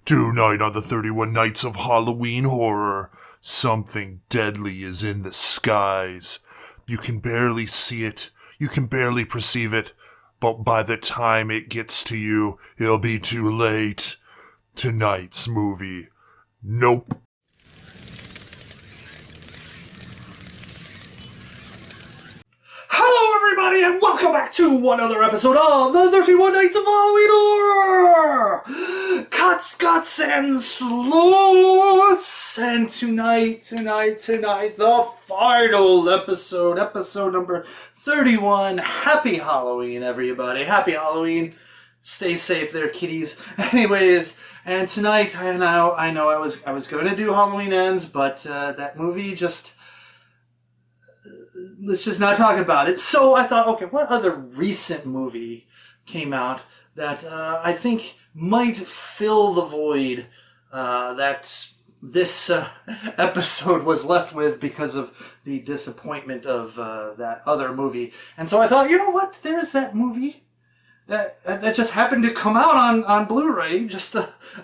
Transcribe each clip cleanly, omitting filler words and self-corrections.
Tonight on the 31 Nights of Halloween Horror, something deadly is in the skies. You can barely see it, you can barely perceive it, but by the time it gets to you, it'll be too late. Tonight's movie, Nope. Hello everybody and welcome back to one other episode of the 31 Nights of Halloween Horror! Cuts, Guts, and Sluts! And tonight, the final episode number 31. Happy Halloween, everybody. Happy Halloween. Stay safe there, kitties. Anyways, and tonight, I know I was going to do Halloween Ends, but that movie just... let's just not talk about it. So I thought, okay, what other recent movie came out that I think might fill the void that this episode was left with because of the disappointment of that other movie. And so I thought, you know what? There's that movie that just happened to come out on Blu-ray just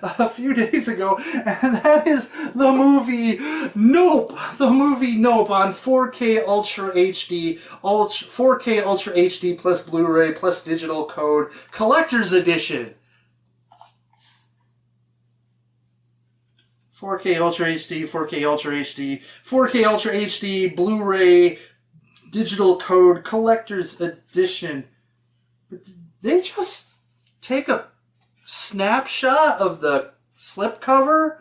a few days ago, and that is the movie Nope. The movie Nope on 4K Ultra HD, 4K Ultra HD plus Blu-ray plus digital code, collector's edition. 4K Ultra HD, 4K Ultra HD, 4K Ultra HD, Blu-ray, digital code, collector's edition. They just take a snapshot of the slipcover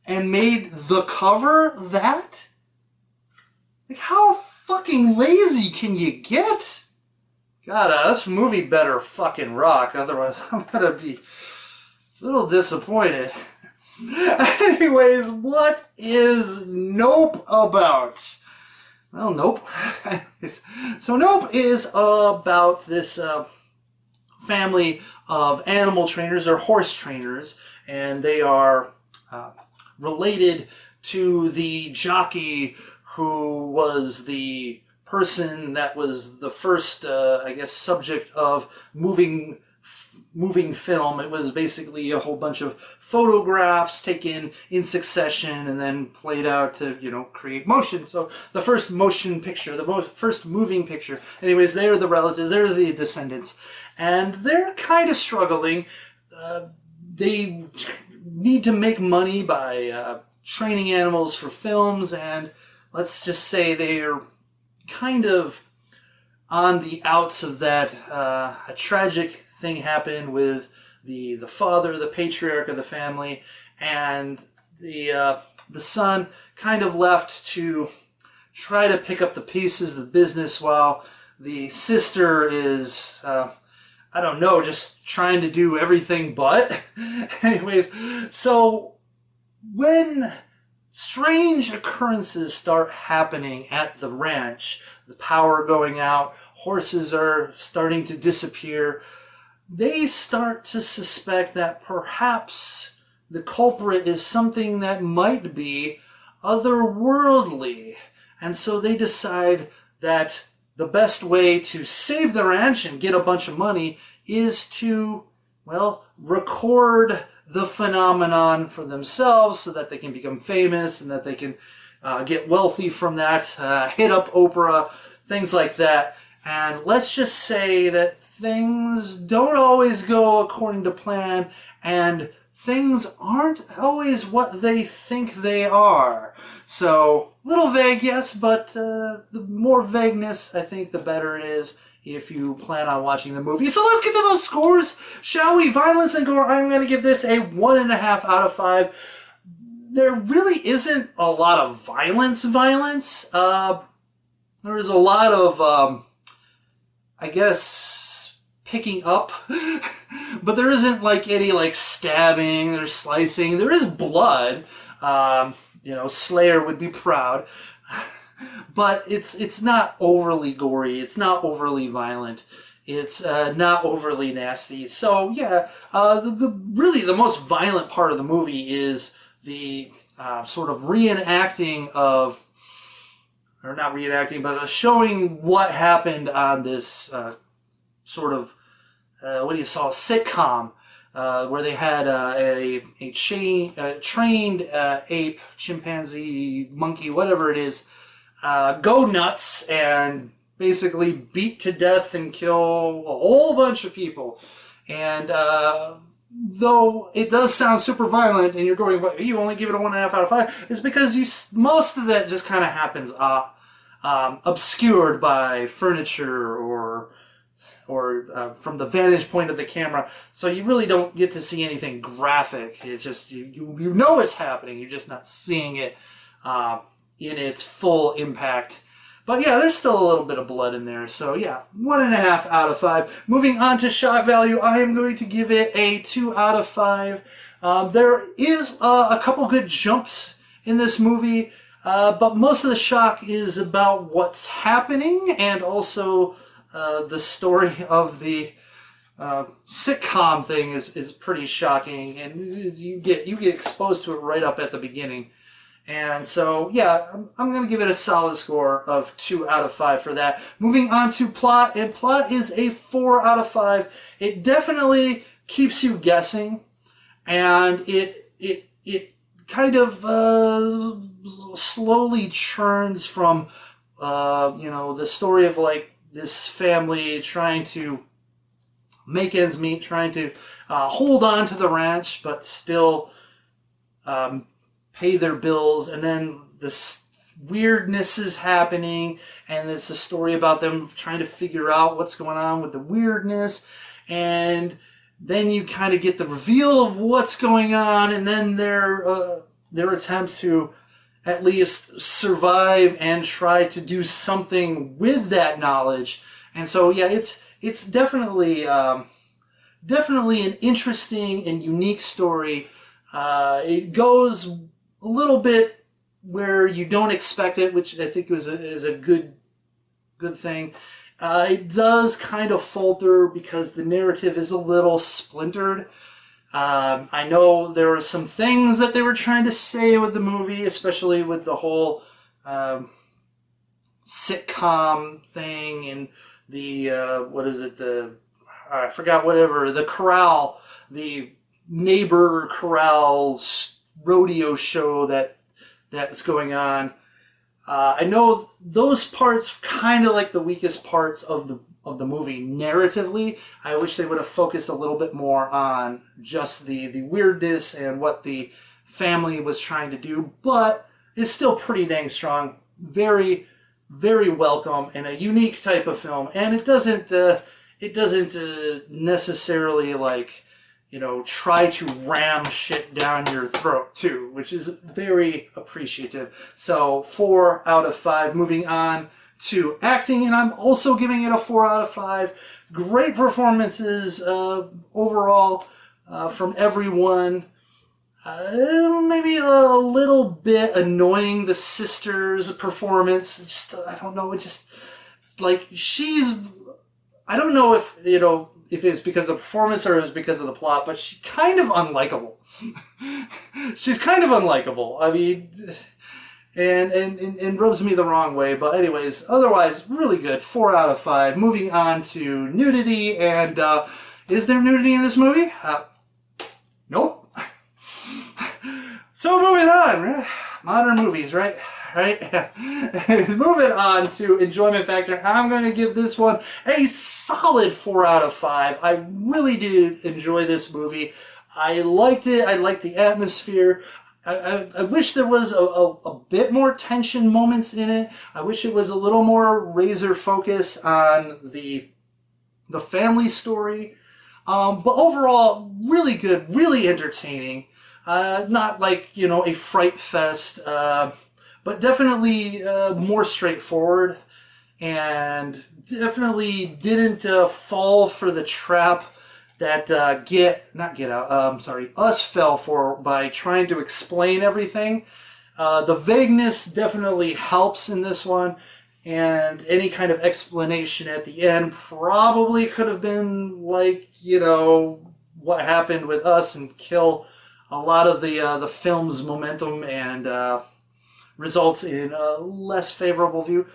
and made the cover that? Like, how fucking lazy can you get? God, this movie better fucking rock, otherwise I'm gonna be a little disappointed. Anyways, what is Nope about? Well, Nope. So Nope is about this... family of animal trainers or horse trainers, and they are related to the jockey who was the person that was the first, I guess, subject of moving film. It was basically a whole bunch of photographs taken in succession and then played out to, create motion. So the first motion picture, first moving picture. Anyways, they're the relatives, they're the descendants. And they're kind of struggling. They need to make money by training animals for films, and let's just say they're kind of on the outs of that. A tragic thing happened with the father, the patriarch of the family, and the son kind of left to try to pick up the pieces of the business while the sister is... I don't know, just trying to do everything but. Anyways, so when strange occurrences start happening at the ranch, the power going out, horses are starting to disappear, they start to suspect that perhaps the culprit is something that might be otherworldly. And so they decide that the best way to save the ranch and get a bunch of money is to, record the phenomenon for themselves so that they can become famous and that they can get wealthy from that, hit up Oprah, things like that. And let's just say that things don't always go according to plan, and things aren't always what they think they are. So, little vague, yes, but the more vagueness, I think, the better it is if you plan on watching the movie. So let's get to those scores, shall we? Violence and gore, I'm going to give this a 1.5 out of 5. There really isn't a lot of violence. There's a lot of, I guess, picking up, but there isn't any stabbing or slicing. There is blood. Slayer would be proud. But it's not overly gory. It's not overly violent. It's not overly nasty. So yeah, the most violent part of the movie is the sort of reenacting of, or not reenacting, but showing what happened on this sort of, a sitcom where they had a trained ape, chimpanzee, monkey, whatever it is, go nuts and basically beat to death and kill a whole bunch of people. And though it does sound super violent, and you're going, "What, you only give it a 1.5 out of 5," is because most of that just kind of happens obscured by furniture or from the vantage point of the camera, so you really don't get to see anything graphic. It's just you know it's happening. You're just not seeing it in its full impact. But yeah, there's still a little bit of blood in there. So yeah, 1.5 out of 5. Moving on to shock value, I am going to give it a 2 out of 5. There is a couple good jumps in this movie, but most of the shock is about what's happening, and also the story of the sitcom thing is pretty shocking, and you get exposed to it right up at the beginning. And so, yeah, I'm going to give it a solid score of 2 out of 5 for that. Moving on to plot, and plot is a 4 out of 5. It definitely keeps you guessing, and it kind of slowly churns from, the story of, like, this family trying to make ends meet, trying to hold on to the ranch, but still pay their bills, and then this weirdness is happening, and it's a story about them trying to figure out what's going on with the weirdness, and then you kind of get the reveal of what's going on, and then their attempt to at least survive and try to do something with that knowledge. And so yeah, it's definitely an interesting and unique story. It goes a little bit where you don't expect it, which I think is a good thing. It does kind of falter because the narrative is a little splintered. I know there were some things that they were trying to say with the movie, especially with the whole sitcom thing and the I forgot, whatever, the corral, the neighbor corral rodeo show that's going on. I know those parts kind of like the weakest parts of the movie narratively. I wish they would have focused a little bit more on just the weirdness and what the family was trying to do, but it's still pretty dang strong. Very, very welcome, and a unique type of film. And it doesn't necessarily, like, try to ram shit down your throat too, which is very appreciative. So 4 out of 5. Moving on to acting, and I'm also giving it a 4 out of 5. Great performances overall from everyone. Maybe a little bit annoying, the sister's performance. Just, I don't know, it just, like, I don't know if it's because of the performance or it's because of the plot, but she's kind of unlikable. She's kind of unlikable. I mean, and rubs me the wrong way. But anyways, otherwise, really good. 4 out of 5. Moving on to nudity, and is there nudity in this movie? Nope. So moving on, modern movies, right? Moving on to enjoyment factor, I'm going to give this one a solid 4 out of 5. I really did enjoy this movie. I liked it. I liked the atmosphere. I wish there was a bit more tension moments in it. I wish it was a little more razor focus on the family story. But overall, really good, really entertaining. Not like, a fright fest, but definitely more straightforward, and definitely didn't fall for the trap that Us fell for by trying to explain everything. The vagueness definitely helps in this one, and any kind of explanation at the end probably could have been like, what happened with Us, and kill a lot of the film's momentum and results in a less favorable view.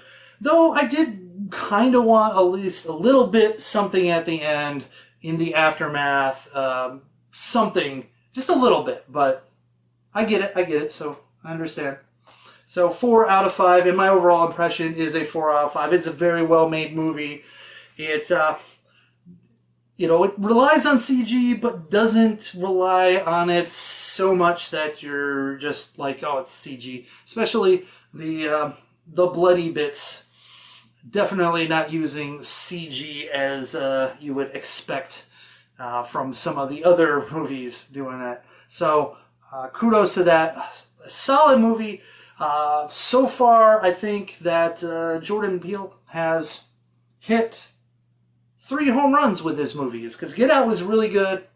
Though I did kind of want at least a little bit something at the end in the aftermath, something, just a little bit, but I get it, so I understand. So 4 out of 5, and my overall impression is a 4 out of 5. It's a very well-made movie. It, it relies on CG, but doesn't rely on it so much that you're just like, oh, it's CG. Especially the bloody bits. Definitely not using CG as you would expect from some of the other movies doing that. So kudos to that. A solid movie. So far, I think that Jordan Peele has hit 3 home runs with his movies. Because Get Out was really good.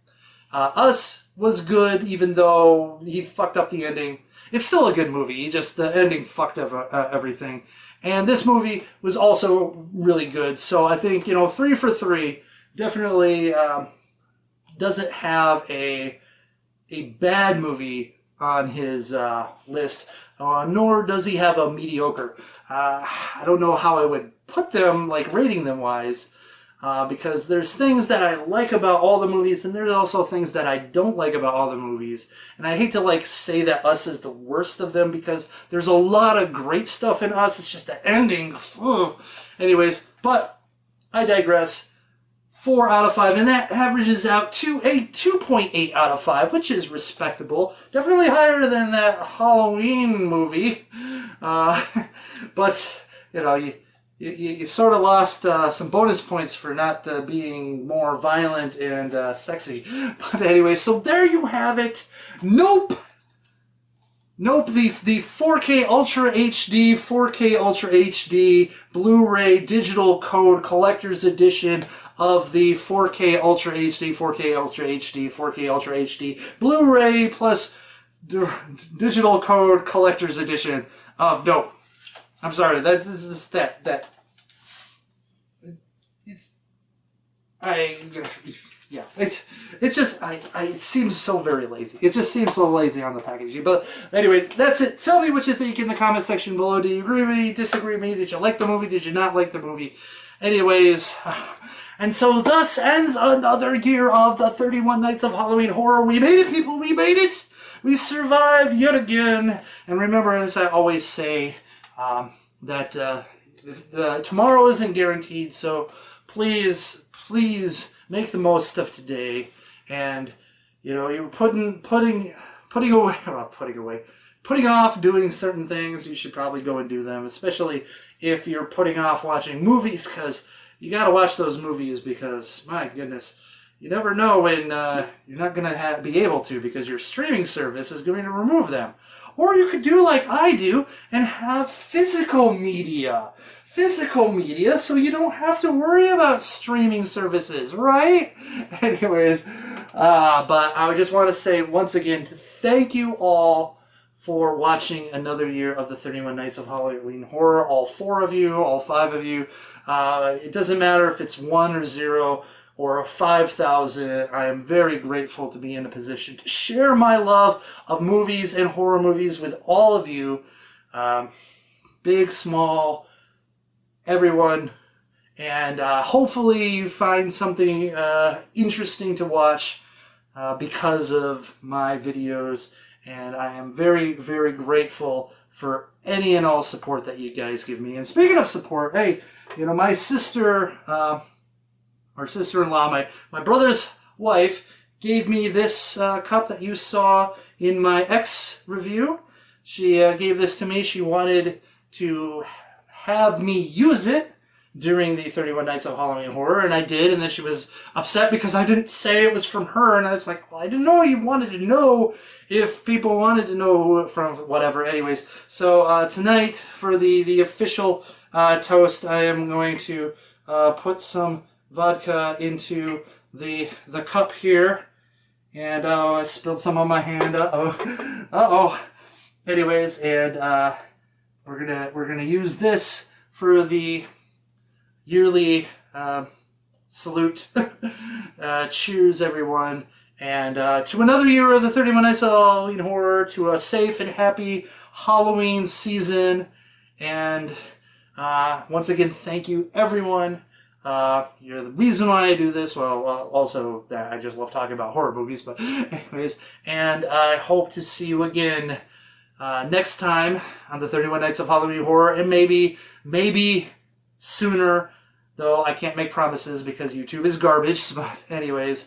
Us was good, even though he fucked up the ending. It's still a good movie. Just the ending fucked everything. And this movie was also really good. So I think, 3 for 3 definitely doesn't have a bad movie on his list. Nor does he have a mediocre. I don't know how I would put them, like rating them wise. Because there's things that I like about all the movies, and there's also things that I don't like about all the movies. And I hate to say that Us is the worst of them, because there's a lot of great stuff in Us. It's just the ending. Ugh. Anyways, but I digress. 4 out of 5, and that averages out to a 2.8 out of 5, which is respectable. Definitely higher than that Halloween movie. But, you sort of lost some bonus points for not being more violent and sexy. But anyway, so there you have it. Nope, the 4K Ultra HD Blu-ray digital code collector's edition of the 4K Ultra HD, 4K Ultra HD, 4K Ultra HD Blu-ray plus digital code collector's edition of Nope. I'm sorry, it seems so very lazy. It just seems so lazy on the packaging. But anyways, that's it. Tell me what you think in the comment section below. Do you agree with me? Disagree with me? Did you like the movie? Did you not like the movie? Anyways, and so thus ends another year of the 31 Nights of Halloween Horror. We made it, people. We made it. We survived yet again. And remember, as I always say, that tomorrow isn't guaranteed. So please make the most of today. And you're putting off doing certain things. You should probably go and do them, especially if you're putting off watching movies, because you got to watch those movies, because my goodness, you never know when you're not going to be able to, because your streaming service is going to remove them. Or you could do like I do and have physical media, so you don't have to worry about streaming services, right? Anyways, but I just want to say once again, thank you all for watching another year of the 31 Nights of Halloween Horror. All 4 of you, all 5 of you. It doesn't matter if it's 1 or 0 or 5,000. I am very grateful to be in a position to share my love of movies and horror movies with all of you. Big, small, everyone. And hopefully you find something interesting to watch because of my videos. And I am very, very grateful for any and all support that you guys give me. And speaking of support, hey, my sister, or sister-in-law, my brother's wife, gave me this cup that you saw in my X review. She gave this to me. She wanted to have me use it during the 31 Nights of Halloween Horror, and I did, and then she was upset because I didn't say it was from her, and I was like, well, I didn't know you wanted to know if people wanted to know from whatever. Anyways, so tonight, for the official toast, I am going to put some vodka into the cup here, and I spilled some on my hand. Uh-oh. Anyways, and we're gonna use this for the yearly salute. Cheers, everyone, and to another year of the 31 Nights of Halloween Horror, to a safe and happy Halloween season. And once again, thank you, everyone. You're the reason why I do this. Well, also that I just love talking about horror movies. But anyways, and I hope to see you again next time on the 31 Nights of Halloween Horror, and maybe sooner. Though I can't make promises because YouTube is garbage. But anyways,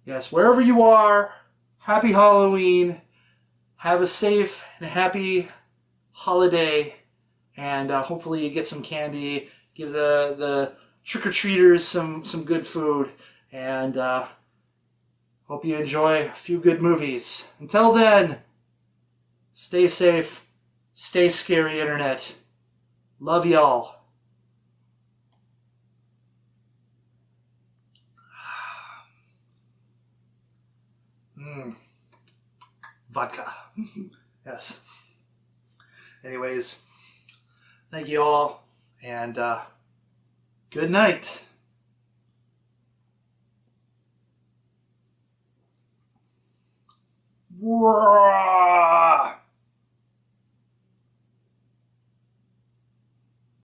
yes, wherever you are, happy Halloween. Have a safe and happy holiday. And hopefully you get some candy. Give the trick-or-treaters some good food. And hope you enjoy a few good movies. Until then, stay safe. Stay scary, Internet. Love y'all. Vodka. Yes. Anyways, thank you all, and good night. Roar.